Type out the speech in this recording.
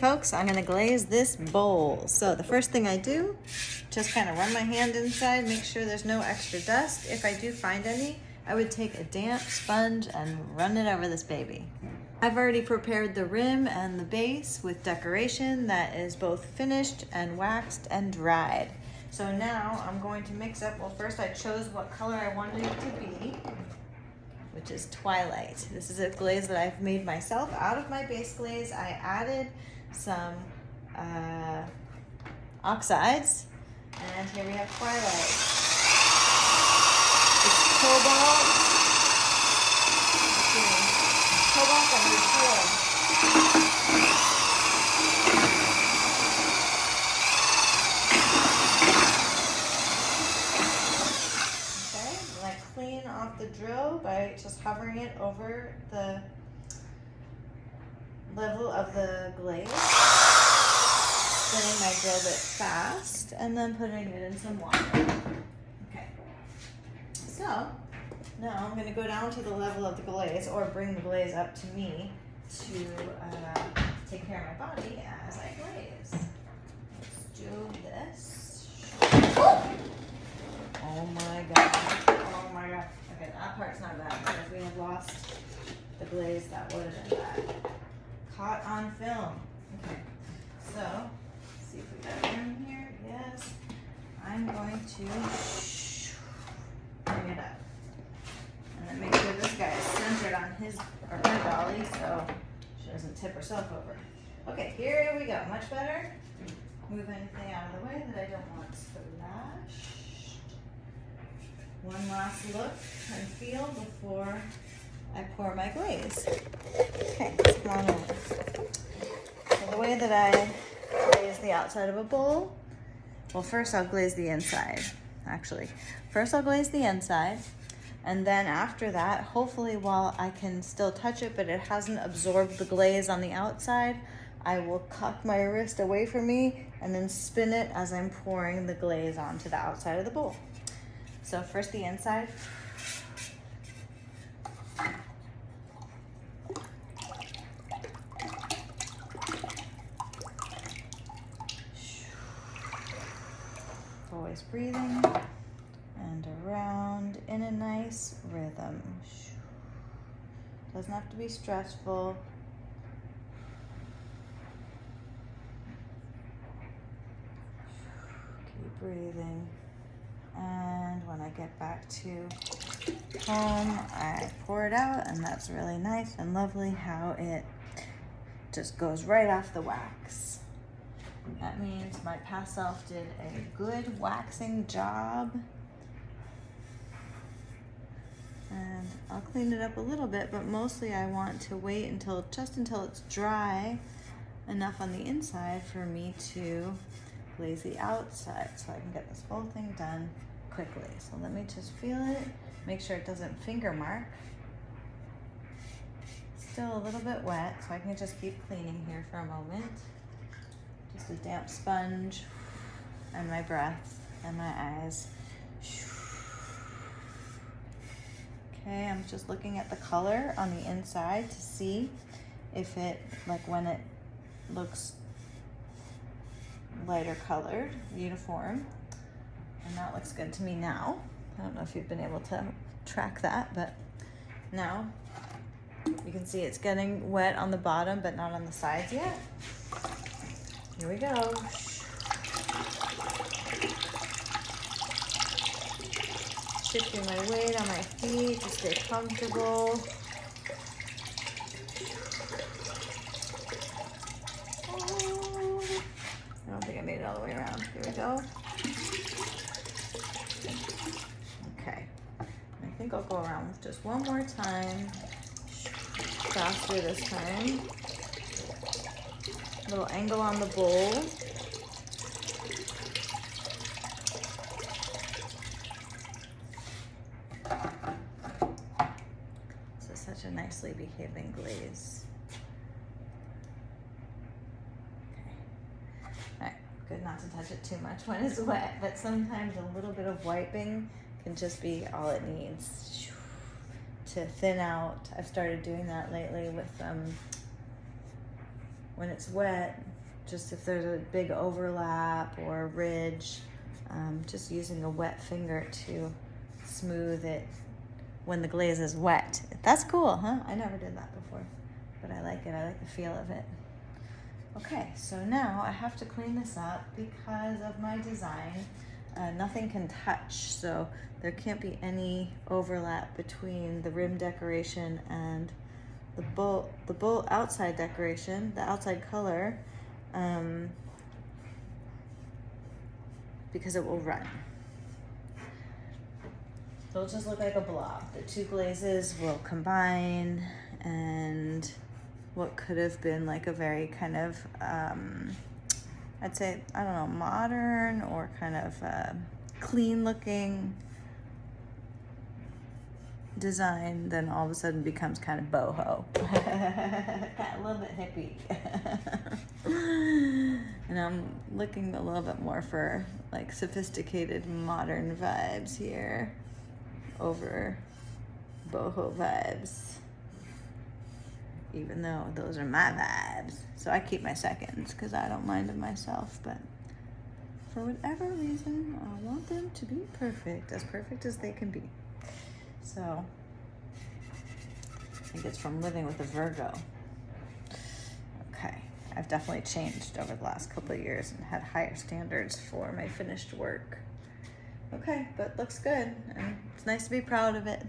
Folks, I'm gonna glaze this bowl. So the first thing I do, just kind of run my hand inside, make sure there's no extra dust. If I do find any, I would take a damp sponge and run it over this baby. I've already prepared the rim and the base with decoration that is both finished and waxed and dried. So now I'm going to mix up, well first I chose what color I wanted it to be, which is Twilight. This is a glaze that I've made myself out of my base glaze. I added some oxides, and here we have Twilight. It's cobalt. Cobalt and wood. Okay, and I clean off the drill by just hovering it over the level of the glaze, spinning my drill bit fast, and then putting it in some water. Okay, so now I'm going to go down to the level of the glaze, or bring the glaze up to me to take care of my body as I glaze. Let's do this. Oh my god. Oh my god. Okay, that part's not bad, but if we had lost the glaze, that would have been bad. Caught on film. Okay, so let's see if we got room here. Yes, I'm going to bring it up, and then make sure this guy is centered on his or her dolly so she doesn't tip herself over. Okay, here we go. Much better. Move anything out of the way that I don't want splashed. One last look and feel before I pour my glaze. Okay, come on over. So the way that I glaze the outside of a bowl, well first I'll glaze the inside, actually. First I'll glaze the inside, and then after that, hopefully while I can still touch it but it hasn't absorbed the glaze on the outside, I will cock my wrist away from me and then spin it as I'm pouring the glaze onto the outside of the bowl. So first the inside. Always breathing and around in a nice rhythm. Doesn't have to be stressful. Keep breathing. And when I get back to home, I pour it out, and that's really nice and lovely how it just goes right off the wax. That means my past self did a good waxing job. And I'll clean it up a little bit, but mostly I want to wait until it's dry enough on the inside for me to glaze the outside so I can get this whole thing done quickly. So let me just feel it, make sure it doesn't finger mark. Still a little bit wet, so I can just keep cleaning here for a moment. Just a damp sponge and my breath and my eyes. Okay, I'm just looking at the color on the inside to see if it, like when it looks lighter colored, uniform, and that looks good to me now. I don't know if you've been able to track that, but now you can see it's getting wet on the bottom but not on the sides yet. Here we go. Shifting my weight on my feet to stay comfortable. I don't think I made it all the way around. Here we go. Okay. I think I'll go around with just one more time. Faster this time. Little angle on the bowl. This is such a nicely behaving glaze. Okay. Alright, good not to touch it too much when it's wet, but sometimes a little bit of wiping can just be all it needs to thin out. I've started doing that lately with when it's wet, just if there's a big overlap or a ridge, just using a wet finger to smooth it when the glaze is wet. That's cool, huh? I never did that before, but I like it. I like the feel of it. Okay, so now I have to clean this up because of my design. Nothing can touch, so there can't be any overlap between the rim decoration and the bowl outside decoration, the outside color, because it will run. It'll just look like a blob. The two glazes will combine, and what could have been like a very kind of, I'd say, I don't know, modern or kind of clean looking design, then all of a sudden becomes kind of boho. A little bit hippie. And I'm looking a little bit more for like sophisticated modern vibes here over boho vibes, even though those are my vibes. So I keep my seconds because I don't mind them myself, but for whatever reason, I want them to be perfect as they can be. So I think it's from living with a Virgo. Okay, I've definitely changed over the last couple of years and had higher standards for my finished work. Okay, but looks good, and it's nice to be proud of it.